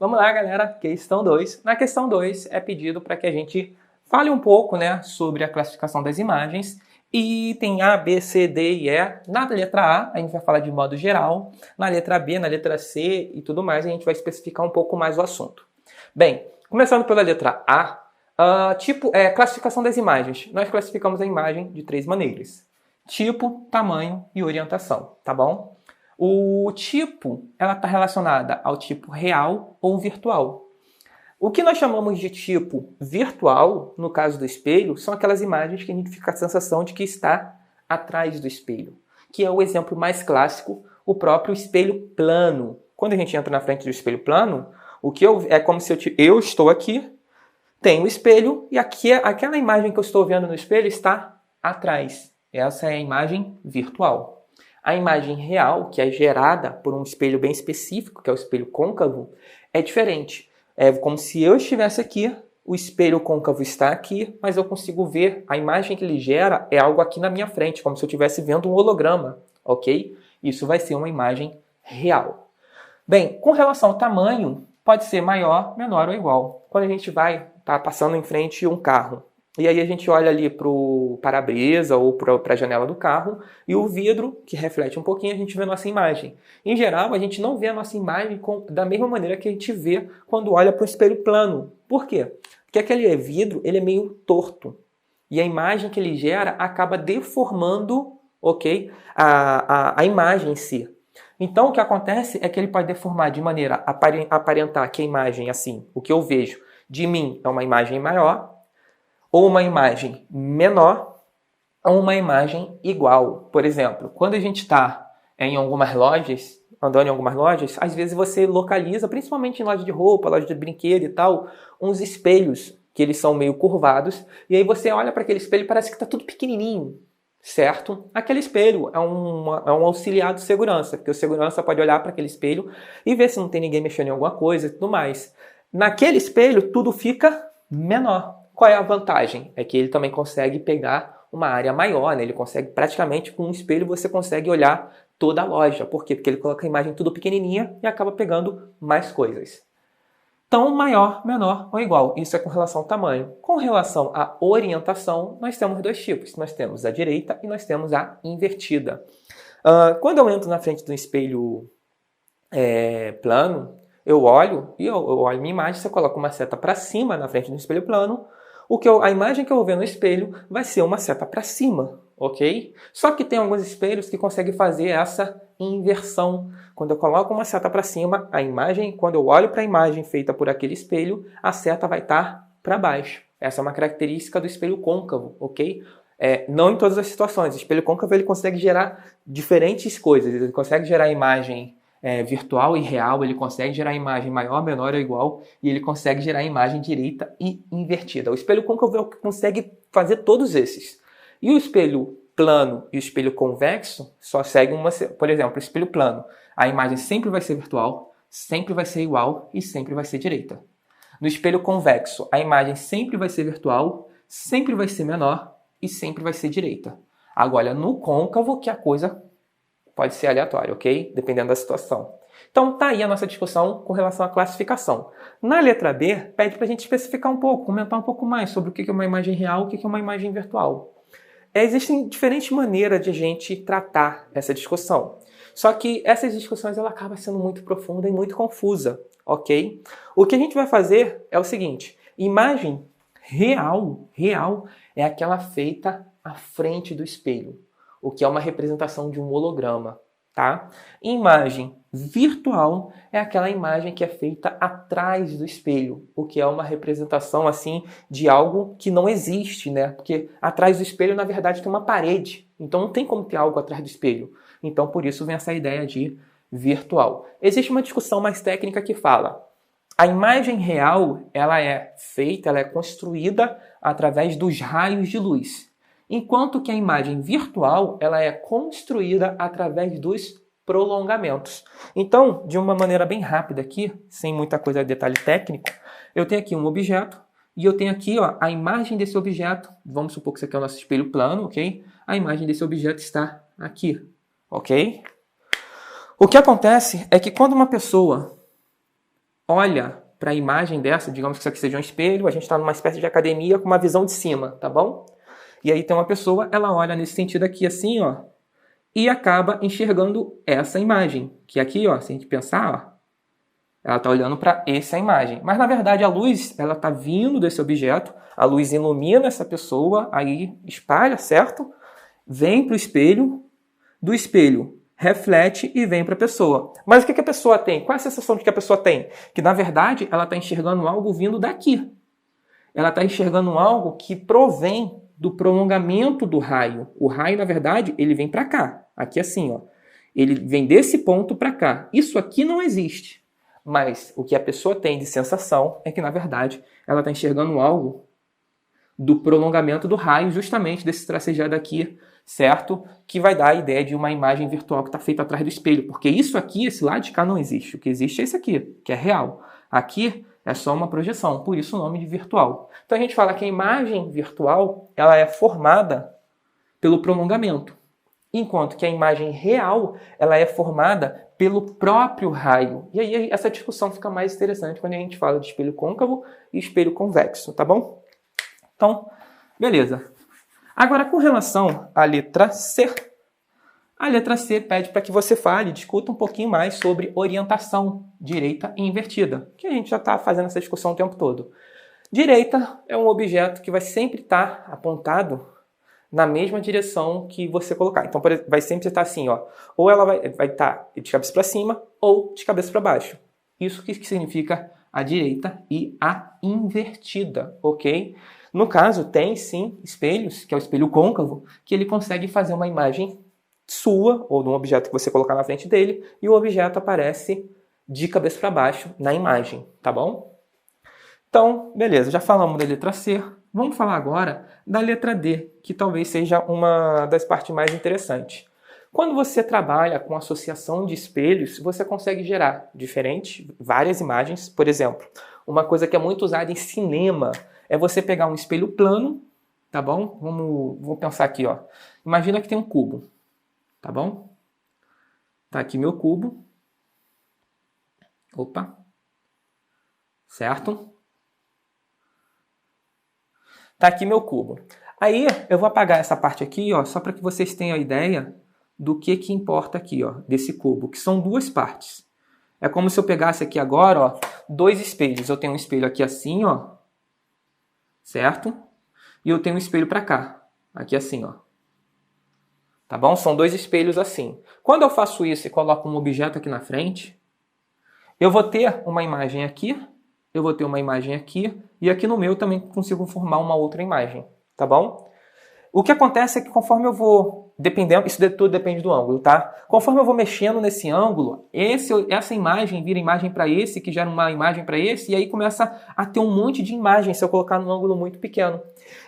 Vamos lá, galera, questão 2. Na questão 2 é pedido para que a gente fale um pouco, né, sobre a classificação das imagens. E tem A, B, C, D e E. Na letra A, a gente vai falar de modo geral. Na letra B, na letra C e tudo mais, a gente vai especificar um pouco mais o assunto. Bem, começando pela letra A, classificação das imagens. Nós classificamos a imagem de 3 maneiras: tipo, tamanho e orientação, tá bom? O tipo, ela está relacionada ao tipo real ou virtual. O que nós chamamos de tipo virtual, no caso do espelho, são aquelas imagens que a gente fica com a sensação de que está atrás do espelho, que é o exemplo mais clássico, o próprio espelho plano. Quando a gente entra na frente do espelho plano, é como se eu estou aqui, tenho o espelho e aquela imagem que eu estou vendo no espelho está atrás. Essa é a imagem virtual. A imagem real, que é gerada por um espelho bem específico, que é o espelho côncavo, é diferente. É como se eu estivesse aqui, o espelho côncavo está aqui, mas eu consigo ver a imagem que ele gera é algo aqui na minha frente, como se eu estivesse vendo um holograma, ok? Isso vai ser uma imagem real. Bem, com relação ao tamanho, pode ser maior, menor ou igual. Quando a gente vai estar passando em frente a um carro, e aí a gente olha ali para o para-brisa ou para a janela do carro e o vidro, que reflete um pouquinho, a gente vê a nossa imagem. Em geral, a gente não vê a nossa imagem da mesma maneira que a gente vê quando olha para o espelho plano. Por quê? Porque aquele vidro ele é meio torto. E a imagem que ele gera acaba deformando, ok, a imagem em si. Então, o que acontece é que ele pode deformar de maneira a aparentar que a imagem, assim, o que eu vejo de mim é uma imagem maior, ou uma imagem menor, ou uma imagem igual. Por exemplo, quando a gente está em algumas lojas, andando em algumas lojas, às vezes você localiza, principalmente em loja de roupa, loja de brinquedo e tal, uns espelhos que eles são meio curvados, e aí você olha para aquele espelho e parece que está tudo pequenininho, certo? Aquele espelho é um auxiliar de segurança, porque o segurança pode olhar para aquele espelho e ver se não tem ninguém mexendo em alguma coisa e tudo mais. Naquele espelho, tudo fica menor. Qual é a vantagem? É que ele também consegue pegar uma área maior, né? Ele consegue praticamente, com um espelho, você consegue olhar toda a loja. Por quê? Porque ele coloca a imagem tudo pequenininha e acaba pegando mais coisas. Então, maior, menor ou igual. Isso é com relação ao tamanho. Com relação à orientação, nós temos 2 tipos. Nós temos a direita e nós temos a invertida. Quando eu entro na frente do espelho plano, eu olho minha imagem, você coloca uma seta para cima na frente do espelho plano, a imagem que eu vou ver no espelho vai ser uma seta para cima, ok? Só que tem alguns espelhos que conseguem fazer essa inversão. Quando eu coloco uma seta para cima, quando eu olho para a imagem feita por aquele espelho, a seta vai estar para baixo. Essa é uma característica do espelho côncavo, ok? Não em todas as situações. O espelho côncavo ele consegue gerar diferentes coisas. Ele consegue gerar imagem virtual e real, ele consegue gerar imagem maior, menor ou igual, e ele consegue gerar imagem direita e invertida. O espelho côncavo é o que consegue fazer todos esses. E o espelho plano e o espelho convexo só seguem por exemplo, o espelho plano, a imagem sempre vai ser virtual, sempre vai ser igual e sempre vai ser direita. No espelho convexo, a imagem sempre vai ser virtual, sempre vai ser menor e sempre vai ser direita. Agora, no côncavo, que a coisa pode ser aleatório, ok? Dependendo da situação. Então, tá aí a nossa discussão com relação à classificação. Na letra B, pede para a gente especificar um pouco, comentar um pouco mais sobre o que é uma imagem real e o que é uma imagem virtual. Existem diferentes maneiras de a gente tratar essa discussão. Só que essas discussões ela acaba sendo muito profunda e muito confusa, ok? O que a gente vai fazer é o seguinte: imagem real é aquela feita à frente do espelho, o que é uma representação de um holograma, tá? Imagem virtual é aquela imagem que é feita atrás do espelho, o que é uma representação assim de algo que não existe, né? Porque atrás do espelho, na verdade, tem uma parede, então não tem como ter algo atrás do espelho. Então, por isso vem essa ideia de virtual. Existe uma discussão mais técnica que fala: a imagem real, ela é construída através dos raios de luz. Enquanto que a imagem virtual ela é construída através dos prolongamentos. Então, de uma maneira bem rápida aqui, sem muita coisa de detalhe técnico, eu tenho aqui um objeto e eu tenho aqui a imagem desse objeto. Vamos supor que isso aqui é o nosso espelho plano, ok? A imagem desse objeto está aqui, ok? O que acontece é que quando uma pessoa olha para a imagem dessa, digamos que isso aqui seja um espelho, a gente está numa espécie de academia com uma visão de cima, tá bom? E aí tem uma pessoa, ela olha nesse sentido aqui assim, ó, e acaba enxergando essa imagem, que aqui, ó, se a gente pensar, ó, ela está olhando para essa imagem. Mas, na verdade, a luz, ela está vindo desse objeto, a luz ilumina essa pessoa, aí espalha, certo? Vem para o espelho, do espelho reflete e vem para a pessoa. Mas o que a pessoa tem? Qual é a sensação que a pessoa tem? Que, na verdade, ela está enxergando algo vindo daqui. Ela está enxergando algo que provém do prolongamento do raio. O raio, na verdade, ele vem para cá. Aqui assim, ó. Ele vem desse ponto para cá. Isso aqui não existe. Mas o que a pessoa tem de sensação é que, na verdade, ela está enxergando algo do prolongamento do raio, justamente desse tracejado aqui, certo? Que vai dar a ideia de uma imagem virtual que está feita atrás do espelho. Porque isso aqui, esse lado de cá, não existe. O que existe é esse aqui, que é real. Aqui é só uma projeção, por isso o nome de virtual. Então a gente fala que a imagem virtual ela é formada pelo prolongamento, enquanto que a imagem real ela é formada pelo próprio raio. E aí essa discussão fica mais interessante quando a gente fala de espelho côncavo e espelho convexo, tá bom? Então, beleza. Agora, com relação à letra C, a letra C pede para que você fale, discuta um pouquinho mais sobre orientação direita e invertida, que a gente já está fazendo essa discussão o tempo todo. Direita é um objeto que vai sempre estar apontado na mesma direção que você colocar. Então, vai sempre estar assim, ó. Ou ela vai estar de cabeça para cima ou de cabeça para baixo. Isso que significa a direita e a invertida, ok? No caso, tem sim espelhos, que é o espelho côncavo, que ele consegue fazer uma imagem sua, ou de um objeto que você colocar na frente dele, e o objeto aparece de cabeça para baixo na imagem, tá bom? Então, beleza, já falamos da letra C. Vamos falar agora da letra D, que talvez seja uma das partes mais interessantes. Quando você trabalha com associação de espelhos, você consegue gerar várias imagens. Por exemplo, uma coisa que é muito usada em cinema é você pegar um espelho plano, tá bom? Vou pensar aqui, ó. Imagina que tem um cubo, tá bom? Tá aqui meu cubo. Opa. Certo? Tá aqui meu cubo. Aí eu vou apagar essa parte aqui, ó, só para que vocês tenham a ideia do que importa aqui, ó, desse cubo, que são duas partes. É como se eu pegasse aqui agora, ó, dois espelhos. Eu tenho um espelho aqui assim, ó, certo? E eu tenho um espelho para cá, aqui assim, ó. Tá bom? São dois espelhos assim. Quando eu faço isso e coloco um objeto aqui na frente, eu vou ter uma imagem aqui, eu vou ter uma imagem aqui, e aqui no meu também consigo formar uma outra imagem, tá bom? O que acontece é que conforme eu vou, isso tudo depende do ângulo, tá? Conforme eu vou mexendo nesse ângulo, essa imagem vira imagem para esse, que gera uma imagem para esse, e aí começa a ter um monte de imagens se eu colocar num ângulo muito pequeno.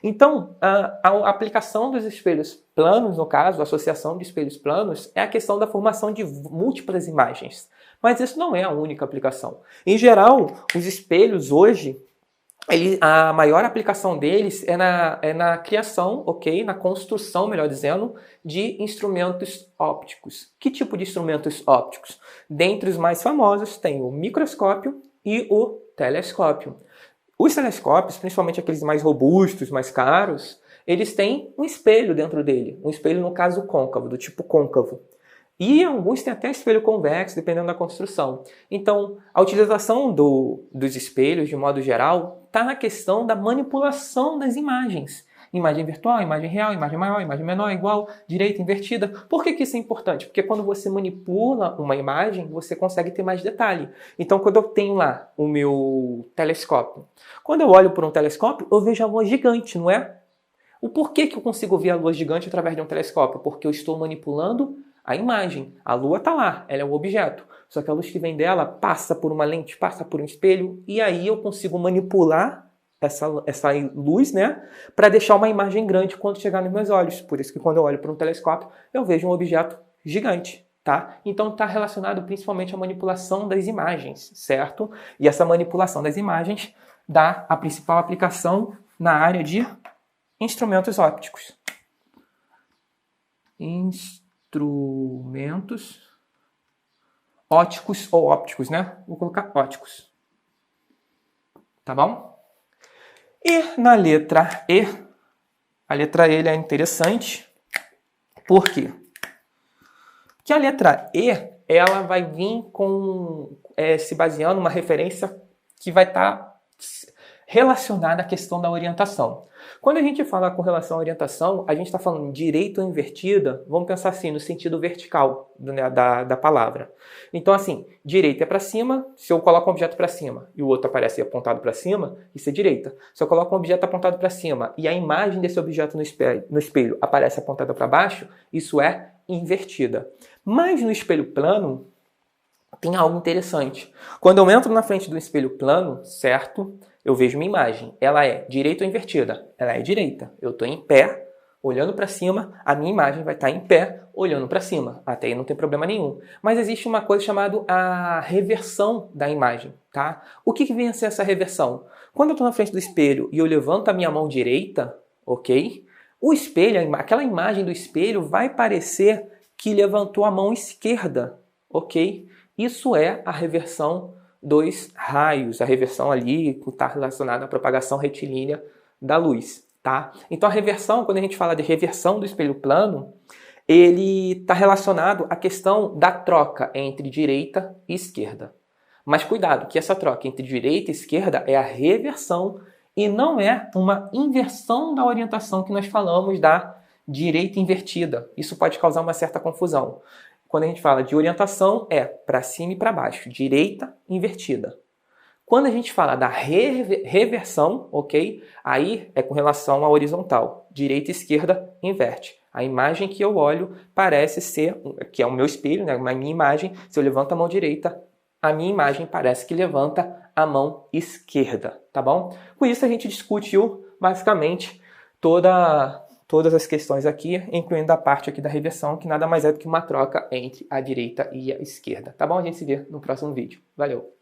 Então, a aplicação dos espelhos planos, no caso, a associação de espelhos planos, é a questão da formação de múltiplas imagens. Mas isso não é a única aplicação. Em geral, os espelhos hoje, a maior aplicação deles é na criação, ok? Na construção, melhor dizendo, de instrumentos ópticos. Que tipo de instrumentos ópticos? Dentre os mais famosos tem o microscópio e o telescópio. Os telescópios, principalmente aqueles mais robustos, mais caros, eles têm um espelho dentro dele. Um espelho, no caso, côncavo, do tipo côncavo. E alguns têm até espelho convexo, dependendo da construção. Então, a utilização dos espelhos, de modo geral, está na questão da manipulação das imagens. Imagem virtual, imagem real, imagem maior, imagem menor, igual, direita, invertida. Por que isso é importante? Porque quando você manipula uma imagem, você consegue ter mais detalhe. Então, quando eu tenho lá o meu telescópio, quando eu olho por um telescópio, eu vejo a lua gigante, não é? O porquê que eu consigo ver a lua gigante através de um telescópio? Porque eu estou manipulando a imagem. A lua está lá, ela é um objeto. Só que a luz que vem dela passa por uma lente, passa por um espelho, e aí eu consigo manipular essa luz, né, para deixar uma imagem grande quando chegar nos meus olhos. Por isso que quando eu olho para um telescópio, eu vejo um objeto gigante, tá? Então está relacionado principalmente à manipulação das imagens, certo? E essa manipulação das imagens dá a principal aplicação na área de instrumentos ópticos. Instrumentos óticos ou ópticos, né? Vou colocar óticos. tá bom? E na letra E, a letra E é interessante, por quê? Porque a letra E, ela vai vir se baseando numa referência que vai estar relacionada à questão da orientação. Quando a gente fala com relação à orientação, a gente está falando de direita ou invertida, vamos pensar assim, no sentido vertical da palavra. Então, assim, direita é para cima, se eu coloco um objeto para cima e o outro aparece apontado para cima, isso é direita. Se eu coloco um objeto apontado para cima e a imagem desse objeto no espelho aparece apontada para baixo, isso é invertida. Mas no espelho plano, tem algo interessante. Quando eu entro na frente do espelho plano, certo? Eu vejo uma imagem. Ela é direita ou invertida? Ela é direita. Eu estou em pé, olhando para cima, a minha imagem vai estar em pé, olhando para cima. Até aí não tem problema nenhum. Mas existe uma coisa chamada a reversão da imagem, tá? O que vem a ser essa reversão? Quando eu estou na frente do espelho e eu levanto a minha mão direita, ok? O espelho, aquela imagem do espelho vai parecer que levantou a mão esquerda, ok? Isso é a reversão dos raios, a reversão ali que está relacionada à propagação retilínea da luz, tá? Então a reversão, quando a gente fala de reversão do espelho plano, ele está relacionado à questão da troca entre direita e esquerda. Mas cuidado, que essa troca entre direita e esquerda é a reversão e não é uma inversão da orientação que nós falamos da direita invertida. Isso pode causar uma certa confusão. Quando a gente fala de orientação, é para cima e para baixo, direita invertida. Quando a gente fala da reversão, ok? Aí é com relação à horizontal. Direita e esquerda inverte. A imagem que eu olho parece ser, que é o meu espelho, né? A minha imagem, se eu levanto a mão direita, a minha imagem parece que levanta a mão esquerda, tá bom? Com isso a gente discutiu basicamente todas as questões aqui, incluindo a parte aqui da reversão, que nada mais é do que uma troca entre a direita e a esquerda. Tá bom? A gente se vê no próximo vídeo. Valeu!